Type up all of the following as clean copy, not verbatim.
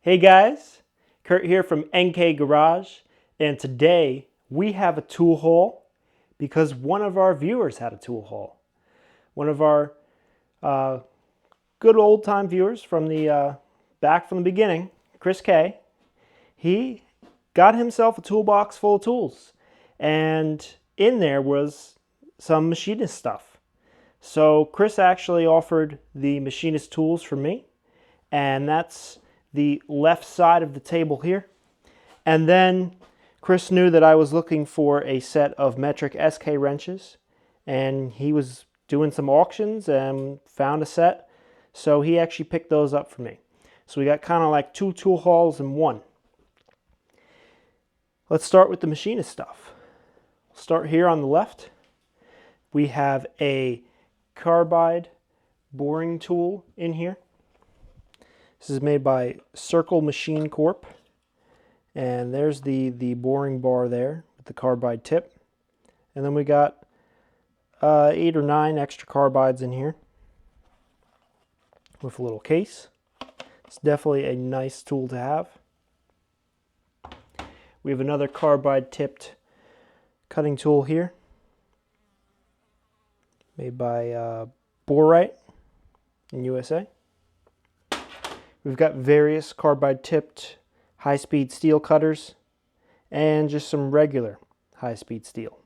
Hey guys, Kurt here from NK Garage, and today we have a tool haul because one of our viewers had a tool haul. One of our good old time viewers from the back from the beginning, Chris K, he got himself a toolbox full of tools, and in there was some Machinist stuff. So Chris actually offered the Machinist tools for me, and that's the left side of the table here. And then Chris knew that I was looking for a set of metric SK wrenches, and he was doing some auctions and found a set, so he actually picked those up for me. So we got kind of like two tool hauls in one. Let's start with the Machinist stuff. Start here on the left. We have a carbide boring tool in here. This is made by Circle Machine Corp. And there's the boring bar there with the carbide tip. And then we got 8 or 9 extra carbides in here with a little case. It's definitely a nice tool to have. We have another carbide tipped cutting tool here made by Borite in USA. We've got various carbide tipped high-speed steel cutters and just some regular high-speed steel.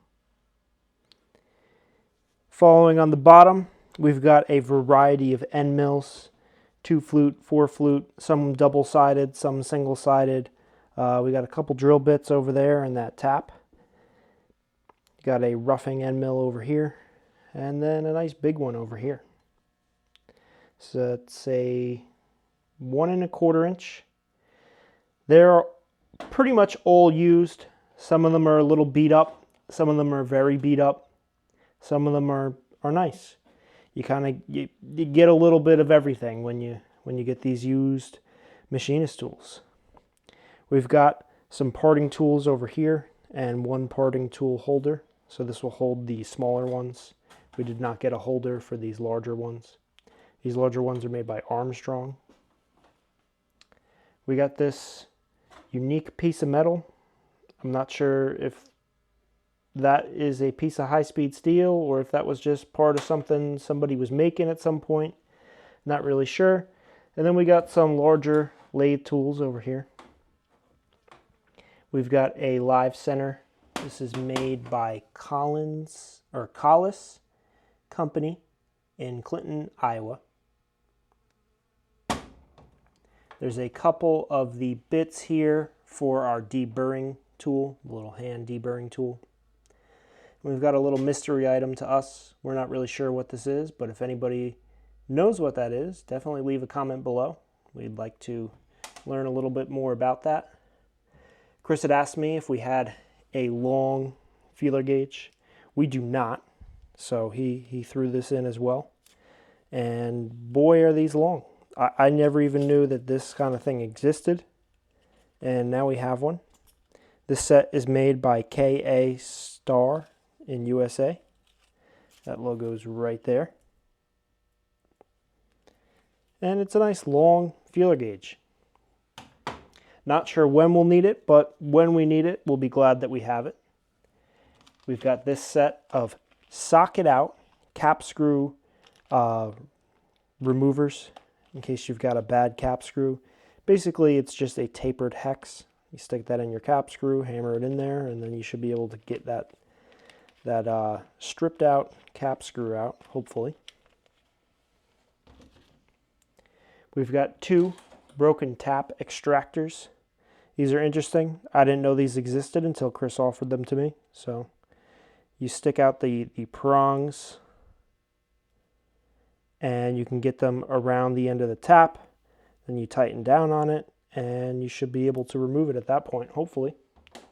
Following on the bottom, we've got a variety of end mills, 2-flute, 4-flute, some double-sided, some single-sided. We got a couple drill bits over there in that tap. Got a roughing end mill over here, and then a nice big one over here. So it's a 1 1/4 inch. They're pretty much all used. Some of them are a little beat up. Some of them are very beat up. Some of them are nice. You kind of you get a little bit of everything when you get these used Machinist tools. We've got some parting tools over here and one parting tool holder. So this will hold the smaller ones. We did not get a holder for these larger ones. These larger ones are made by Armstrong. We got this unique piece of metal. I'm not sure if that is a piece of high-speed steel or if that was just part of something somebody was making at some point. Not really sure. And then we got some larger lathe tools over here. We've got a live center. This is made by Collis Company in Clinton, Iowa. There's a couple of the bits here for our deburring tool, the little hand deburring tool. We've got a little mystery item to us. We're not really sure what this is, but if anybody knows what that is, definitely leave a comment below. We'd like to learn a little bit more about that. Chris had asked me if we had a long feeler gauge. We do not, so he threw this in as well. And boy, are these long. I never even knew that this kind of thing existed, and now we have one. This set is made by KA Star in USA. That logo is right there. And it's a nice long feeler gauge. Not sure when we'll need it, but when we need it, we'll be glad that we have it. We've got this set of socket out cap screw removers in case you've got a bad cap screw. Basically, it's just a tapered hex. You stick that in your cap screw, hammer it in there, and then you should be able to get that stripped out cap screw out, hopefully. We've got 2 broken tap extractors. These are interesting. I didn't know these existed until Chris offered them to me. So you stick out the prongs, and you can get them around the end of the tap. Then you tighten down on it, and you should be able to remove it at that point, hopefully,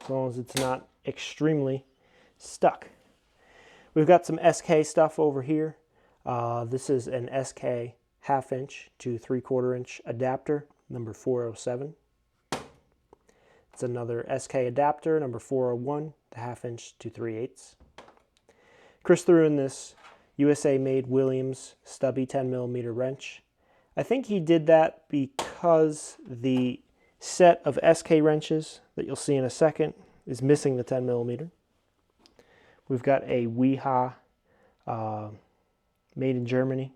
as long as it's not extremely stuck. We've got some SK stuff over here. This is an SK 1/2 inch to 3/4 inch adapter, number 407. It's another SK adapter, number 401, the 1/2 inch to 3/8. Chris threw in this USA-made Williams stubby 10mm wrench. I think he did that because the set of SK wrenches that you'll see in a second is missing the 10 millimeter. We've got a Weha made in Germany.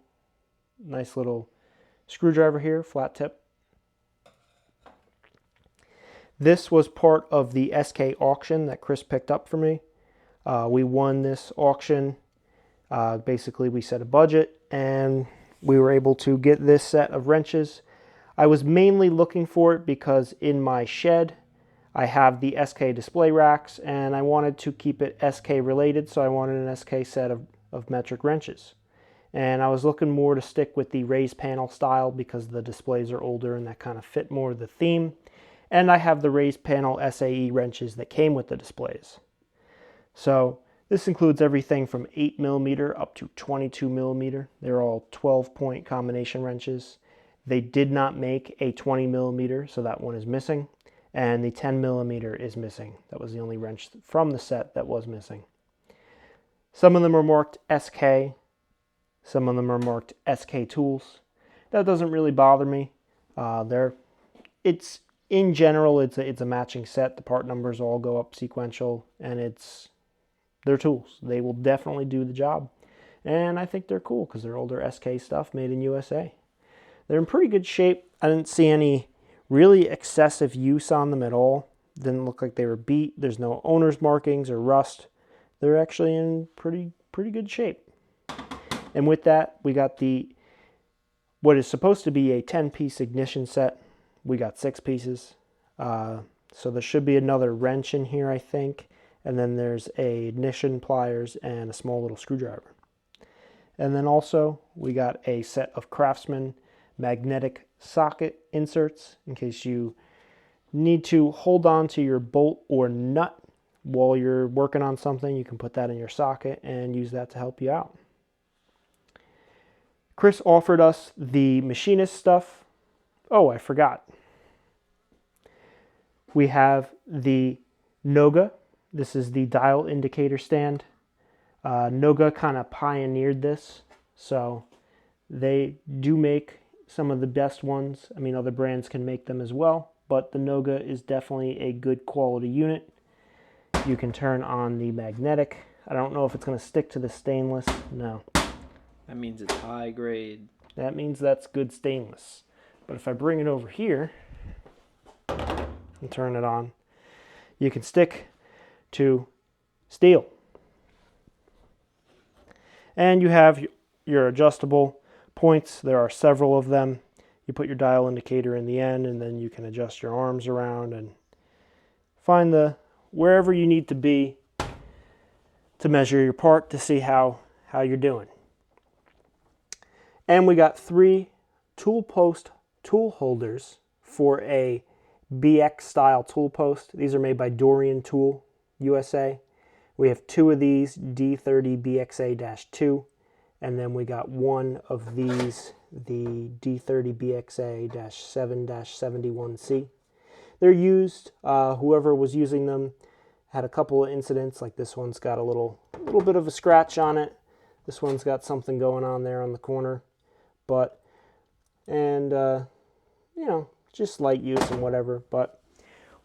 Nice little screwdriver here, flat tip. This was part of the SK auction that Chris picked up for me. We won this auction. Basically, we set a budget and we were able to get this set of wrenches. I was mainly looking for it because in my shed, I have the SK display racks and I wanted to keep it SK related, so I wanted an SK set of metric wrenches. And I was looking more to stick with the raised panel style because the displays are older and that kind of fit more of the theme. And I have the raised panel SAE wrenches that came with the displays. So this includes everything from 8 millimeter up to 22 millimeter. They're all 12-point combination wrenches. They did not make a 20 millimeter, so that one is missing. And the 10 millimeter is missing. That was the only wrench from the set that was missing. Some of them are marked SK. Some of them are marked SK Tools. That doesn't really bother me. In general, it's a matching set. The part numbers all go up sequential, and they're tools. They will definitely do the job. And I think they're cool because they're older SK stuff made in USA. They're in pretty good shape. I didn't see any really excessive use on them at all. Didn't look like they were beat. There's no owner's markings or rust. They're actually in pretty good shape. And with that, we got what is supposed to be a 10-piece ignition set. We got 6 pieces. So there should be another wrench in here, I think. And then there's a ignition pliers and a small little screwdriver. And then also we got a set of Craftsman magnetic socket inserts in case you need to hold on to your bolt or nut while you're working on something. You can put that in your socket and use that to help you out. Chris offered us the Machinist stuff. Oh, I forgot. We have the Noga. This is the dial indicator stand. Noga kind of pioneered this, so they do make some of the best ones. I mean, other brands can make them as well, but the Noga is definitely a good quality unit. You can turn on the magnetic. I don't know if it's going to stick to the stainless. No. That means it's high grade. That means that's good stainless. But if I bring it over here and turn it on, you can stick to steel. And you have your adjustable points. There are several of them. You put your dial indicator in the end, and then you can adjust your arms around and find wherever you need to be to measure your part to see how you're doing. And we got 3 tool post tool holders for a BX style tool post. These are made by Dorian Tool USA. We have 2 of these D30 BXA-2, and then we got 1 of these, the D30 BXA-7-71C. They're used. Whoever was using them had a couple of incidents, like this one's got a little bit of a scratch on it. This one's got something going on there on the corner. Just light use and whatever. But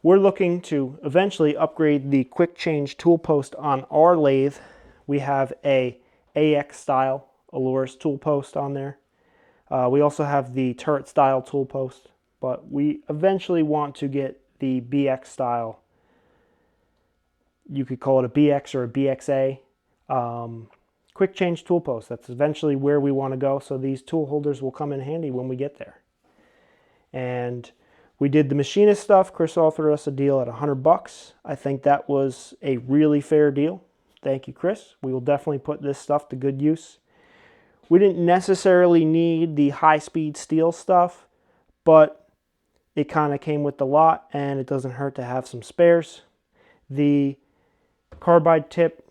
we're looking to eventually upgrade the quick change tool post on our lathe. We have a AX style Allures tool post on there. We also have the turret style tool post, but we eventually want to get the BX style. You could call it a BX or a BXA. Quick change tool post. That's eventually where we want to go. So these tool holders will come in handy when we get there. And we did the Machinist stuff. Chris offered us a deal at $100. I think that was a really fair deal. Thank you, Chris. We will definitely put this stuff to good use. We didn't necessarily need the high-speed steel stuff, but it kind of came with the lot, and it doesn't hurt to have some spares. The carbide tip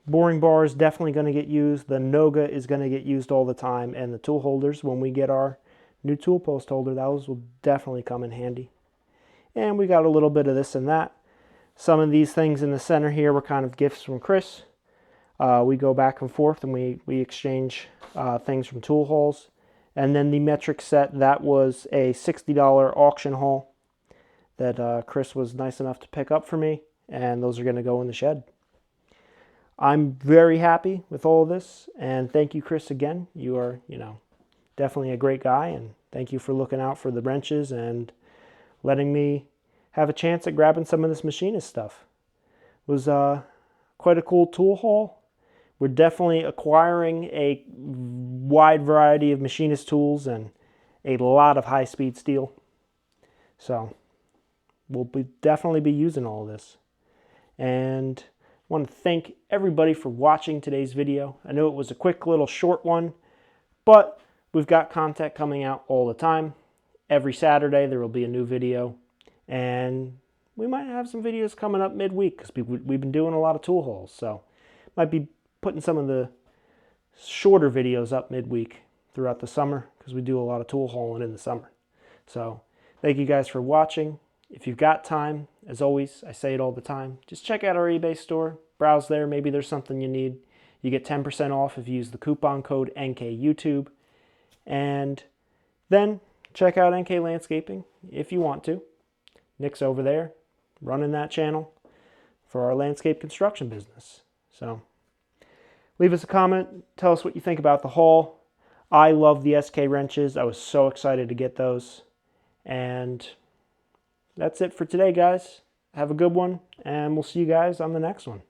boring bar is definitely going to get used. The Noga is going to get used all the time, and the tool holders, when we get our new tool post holder, those will definitely come in handy. And we got a little bit of this and that. Some of these things in the center here were kind of gifts from Chris. We go back and forth and we exchange things from tool hauls. And then the metric set, that was a $60 auction haul. that Chris was nice enough to pick up for me, and those are going to go in the shed. I'm very happy with all of this, and thank you, Chris, again. You are, definitely a great guy, and thank you for looking out for the wrenches and letting me have a chance at grabbing some of this Machinist stuff. It was quite a cool tool haul. We're definitely acquiring a wide variety of Machinist tools and a lot of high-speed steel. So we'll definitely be using all of this. And I want to thank everybody for watching today's video. I know it was a quick little short one, but we've got content coming out all the time. Every Saturday there will be a new video, and we might have some videos coming up midweek because we've been doing a lot of tool hauls. So might be putting some of the shorter videos up midweek throughout the summer because we do a lot of tool hauling in the summer. So thank you guys for watching. If you've got time, as always, I say it all the time, just check out our eBay store, browse there, maybe there's something you need. You get 10% off if you use the coupon code NKYouTube. And then check out NK Landscaping if you want to. Nick's over there running that channel for our landscape construction business. So leave us a comment. Tell us what you think about the haul. I love the SK wrenches. I was so excited to get those. And that's it for today, guys. Have a good one, and we'll see you guys on the next one.